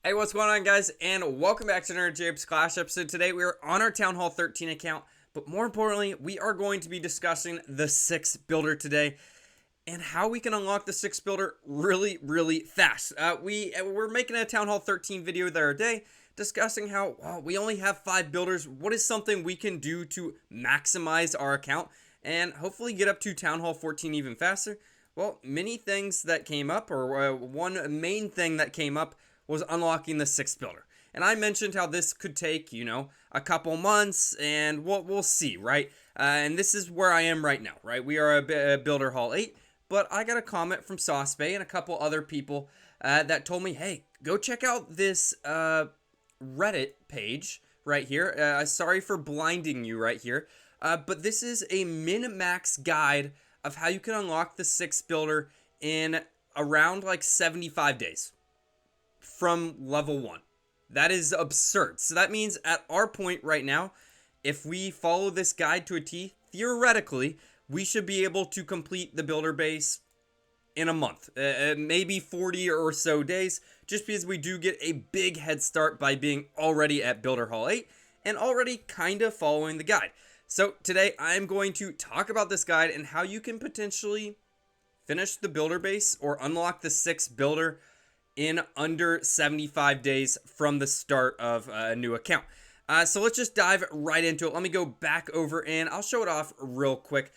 Hey, what's going on, guys? And welcome back to another Japes Clash episode. Today we are on our Town Hall 13 account, but more importantly, we are going to be discussing the 6 builder today and how we can unlock the 6 builder really fast. We're making a Town Hall 13 video the other day discussing how we only have 5 builders. What is something we can do to maximize our account and hopefully get up to Town Hall 14 even faster? Well, many things that came up, or one main thing that came up, was unlocking the 6 builder. And I mentioned how this could take, a couple months, and we'll see, right? And this is where I am right now, right? We are a Builder Hall 8, but I got a comment from Sauce Bay and a couple other people that told me, hey, go check out this Reddit page right here. Sorry for blinding you right here, but this is a min-max guide of how you can unlock the 6 builder in around like 75 days. From level 1. That is absurd. So that means at our point right now, if we follow this guide to a T, theoretically, we should be able to complete the builder base in a month. Maybe 40 or so days, just because we do get a big head start by being already at Builder Hall 8 and already kind of following the guide. So today I'm going to talk about this guide and how you can potentially finish the builder base or unlock the 6 builder in under 75 days from the start of a new account. So let's just dive right into it. Let me go back over and I'll show it off real quick.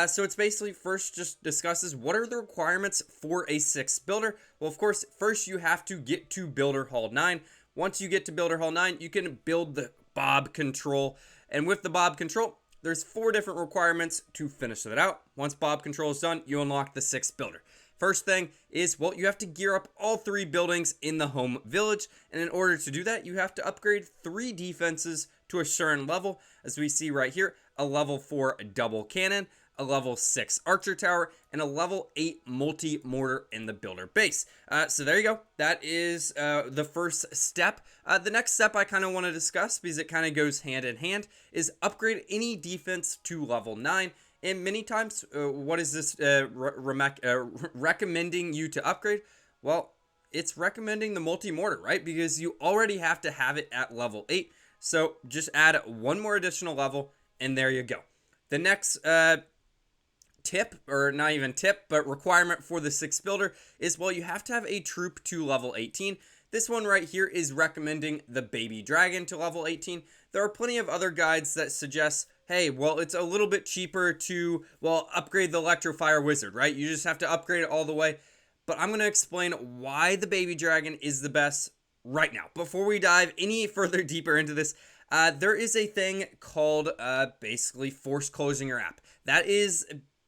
So it's basically first just discusses what are the requirements for a 6 builder. Well, of course, first you have to get to Builder Hall 9. Once you get to Builder Hall 9, you can build the Bob Control. And with the Bob Control, there's 4 different requirements to finish that out. Once Bob Control is done, you unlock the 6 builder. First thing is, well, you have to gear up all 3 buildings in the home village. And in order to do that, you have to upgrade 3 defenses to a certain level. As we see right here, a level 4 double cannon, a level 6 archer tower, and a level 8 multi-mortar in the builder base. So there you go. That is the first step. The next step I kind of want to discuss, because it kind of goes hand in hand, is upgrade any defense to level 9. And many times, what is this recommending you to upgrade? Well, it's recommending the multi-mortar, right? Because you already have to have it at level 8. So just add 1 more additional level, and there you go. The next tip, or not even tip, but requirement for the 6 builder is, well, you have to have a troop to level 18. This one right here is recommending the baby dragon to level 18. There are plenty of other guides that suggest, hey, well, it's a little bit cheaper to, well, upgrade the Electrofire Wizard, right? You just have to upgrade it all the way. But I'm going to explain why the baby dragon is the best right now. Before we dive any further deeper into this, there is a thing called basically force closing your app. That is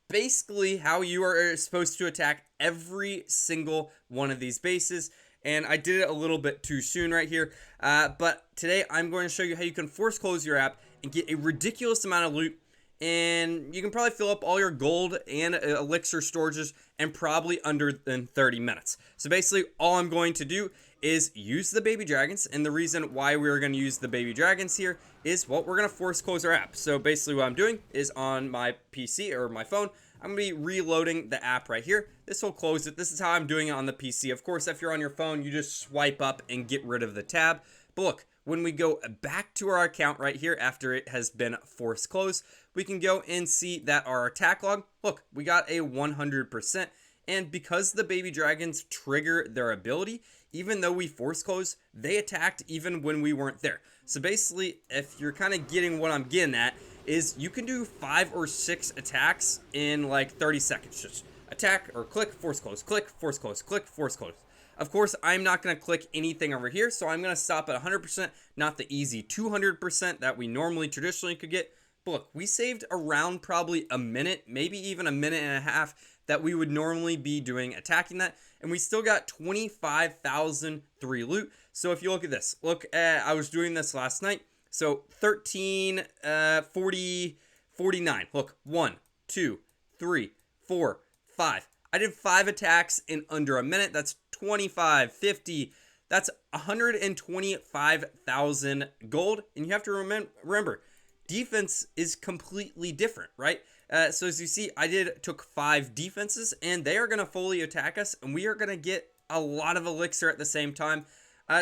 basically how you are supposed to attack every single one of these bases. And I did it a little bit too soon right here. But today I'm going to show you how you can force close your app and get a ridiculous amount of loot. And you can probably fill up all your gold and elixir storages in probably under than 30 minutes. So basically all I'm going to do is use the baby dragons. And the reason why we're going to use the baby dragons here is, well, we're going to force close our app. So basically what I'm doing is on my PC or my phone, I'm going to be reloading the app right here. This will close it. This is how I'm doing it on the PC. Of course, if you're on your phone, you just swipe up and get rid of the tab. But look, when we go back to our account right here after it has been force closed, we can go and see that our attack log, look, we got a 100%. And because the baby dragons trigger their ability, even though we force close, they attacked even when we weren't there. So basically, if you're kind of getting what I'm getting at, is you can do 5 or 6 attacks in like 30 seconds. Just attack or click, force close, click, force close, click, force close. Of course, I'm not going to click anything over here, so I'm going to stop at 100%, not the easy 200% that we normally traditionally could get. But look, we saved around probably a minute, maybe even a minute and a half that we would normally be doing attacking that, and we still got 25,003 loot. So if you look at this, look, I was doing this last night. So 13, 40, 49. Look, 1, 2, 3, 4, 5. I did 5 attacks in under a minute. That's 25, 50. That's 125,000 gold. And you have to remember, defense is completely different, right? So as you see, took 5 defenses, and they are going to fully attack us, and we are going to get a lot of elixir at the same time.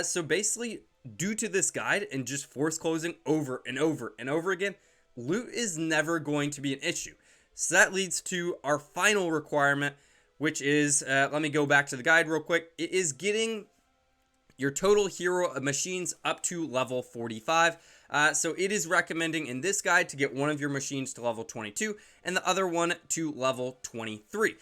So basically, due to this guide and just force closing over and over and over again, loot is never going to be an issue. So that leads to our final requirement, which is, let me go back to the guide real quick. It is getting your total hero machines up to level 45. So it is recommending in this guide to get one of your machines to level 22 and the other one to level 23.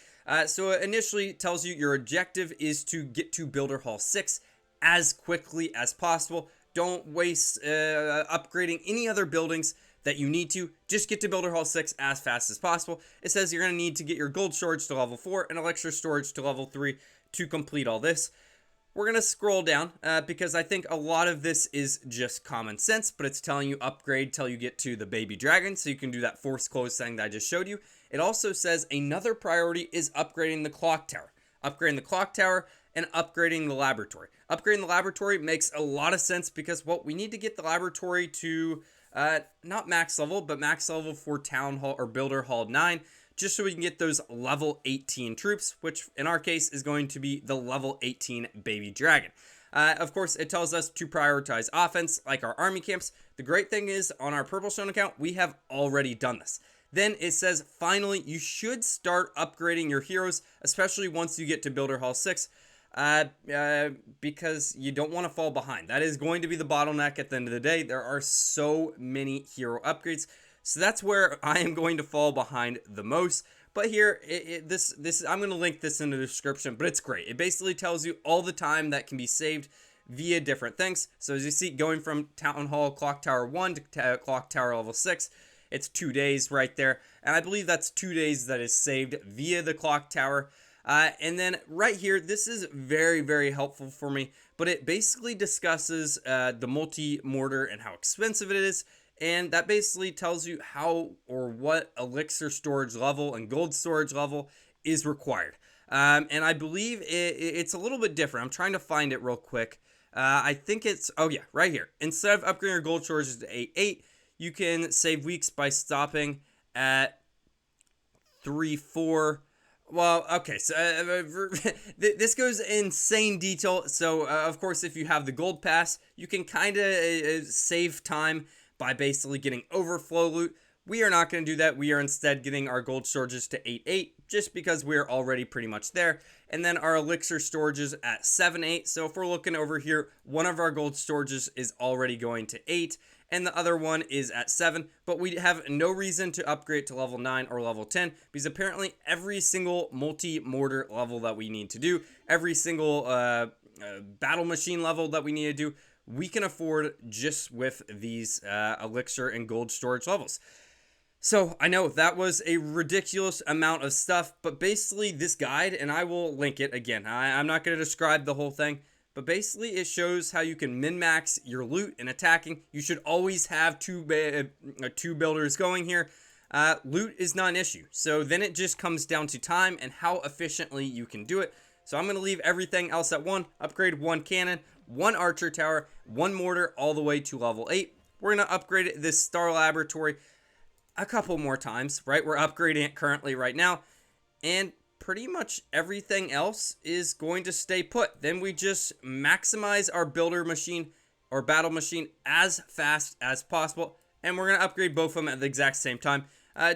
So it initially tells you your objective is to get to Builder Hall 6 as quickly as possible. Don't waste upgrading any other buildings that you need to. Just get to Builder Hall 6 as fast as possible. It says you're going to need to get your gold storage to level 4 and elixir storage to level 3 to complete all this. We're going to scroll down because I think a lot of this is just common sense, but it's telling you upgrade till you get to the baby dragon, so you can do that force close thing that I just showed you. It also says another priority is upgrading the clock tower. Upgrading the clock tower and upgrading the laboratory. Upgrading the laboratory makes a lot of sense because, well, we need to get the laboratory to not max level, but max level for Town Hall or Builder Hall 9, just so we can get those level 18 troops, which in our case is going to be the level 18 baby dragon. Of course, it tells us to prioritize offense like our army camps. The great thing is on our Purple Stone account, we have already done this. Then it says, finally, you should start upgrading your heroes, especially once you get to Builder Hall 6, because you don't want to fall behind. That is going to be the bottleneck at the end of the day. There are so many hero upgrades. So that's where I am going to fall behind the most. But here, I'm going to link this in the description, but it's great. It basically tells you all the time that can be saved via different things. So as you see, going from Town Hall Clock Tower 1 to Clock Tower level 6, it's 2 days right there. And I believe that's 2 days that is saved via the Clock Tower. And then right here, this is very, very helpful for me, but it basically discusses the multi-mortar and how expensive it is. And that basically tells you how or what elixir storage level and gold storage level is required. And I believe it's a little bit different. I'm trying to find it real quick. I think it's, oh yeah, right here. Instead of upgrading your gold storage to 8.8, you can save weeks by stopping at 3.4. Well, okay, so this goes in insane detail. So, of course, if you have the gold pass, you can kind of save time by basically getting overflow loot. We are not going to do that. We are instead getting our gold storages to 8.8 just because we're already pretty much there. And then our elixir storages at 7.8. So if we're looking over here, one of our gold storages is already going to 8 and the other one is at 7. But we have no reason to upgrade to level 9 or level 10 because apparently every single multi-mortar level that we need to do, every single battle machine level that we need to do, we can afford just with these elixir and gold storage levels. So I know that was a ridiculous amount of stuff, but basically this guide, and I will link it again. I'm not going to describe the whole thing, but basically it shows how you can min-max your loot and attacking. You should always have two builders going here. Loot is not an issue. So then it just comes down to time and how efficiently you can do it. So I'm going to leave everything else at 1, upgrade 1 cannon, 1 archer tower, 1 mortar all the way to level 8. We're going to upgrade this star laboratory a couple more times, right? We're upgrading it currently right now. And pretty much everything else is going to stay put. Then we just maximize our builder machine or battle machine as fast as possible. And we're going to upgrade both of them at the exact same time,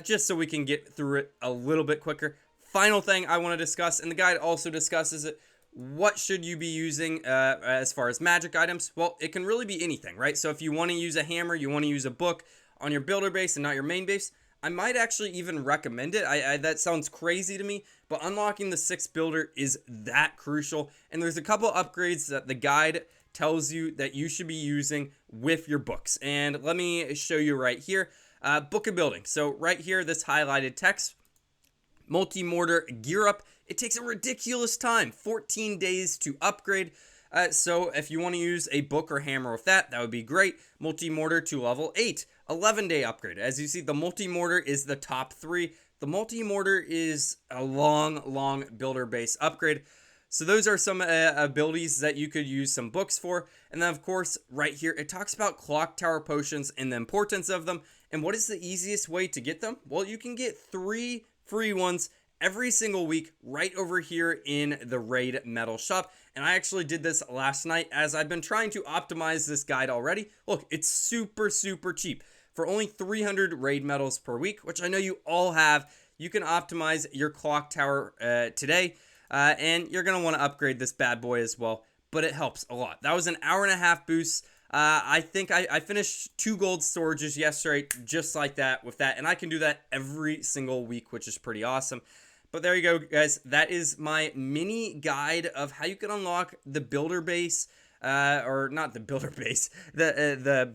just so we can get through it a little bit quicker. Final thing I want to discuss, and the guide also discusses it, what should you be using as far as magic items? Well, it can really be anything, right? So if you want to use a hammer, you want to use a book on your builder base and not your main base, I might actually even recommend it. That sounds crazy to me, but unlocking the 6th builder is that crucial. And there's a couple upgrades that the guide tells you that you should be using with your books. And let me show you right here. Book of Building. So right here, this highlighted text, multi-mortar gear up. It takes a ridiculous time, 14 days to upgrade. So if you want to use a book or hammer with that, that would be great. Multi-mortar to level 8, 11-day upgrade. As you see, the multi-mortar is the top 3. The multi-mortar is a long builder base upgrade. So those are some abilities that you could use some books for. And then, of course, right here, it talks about clock tower potions and the importance of them. And what is the easiest way to get them? Well, you can get 3 free ones every single week right over here in the Raid Metal Shop. And I actually did this last night as I've been trying to optimize this guide already. Look, it's super, super cheap. For only 300 raid medals per week, which I know you all have, you can optimize your clock tower today. And you're going to want to upgrade this bad boy as well. But it helps a lot. That was an hour and a half boost. I think I finished 2 gold storages yesterday just like that with that. And I can do that every single week, which is pretty awesome. But there you go, guys. That is my mini guide of how you can unlock the builder base, or not the builder base, the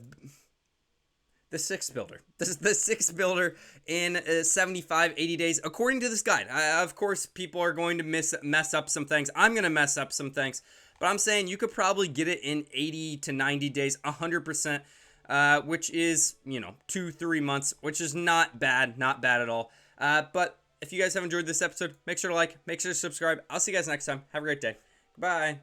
6 builder. This is the 6 builder in 75, 80 days, according to this guide. Of course, people are going to mess up some things. I'm going to mess up some things. But I'm saying you could probably get it in 80 to 90 days, 100%, which is, 2-3 months, which is not bad at all. But if you guys have enjoyed this episode, make sure to like, make sure to subscribe. I'll see you guys next time. Have a great day. Goodbye.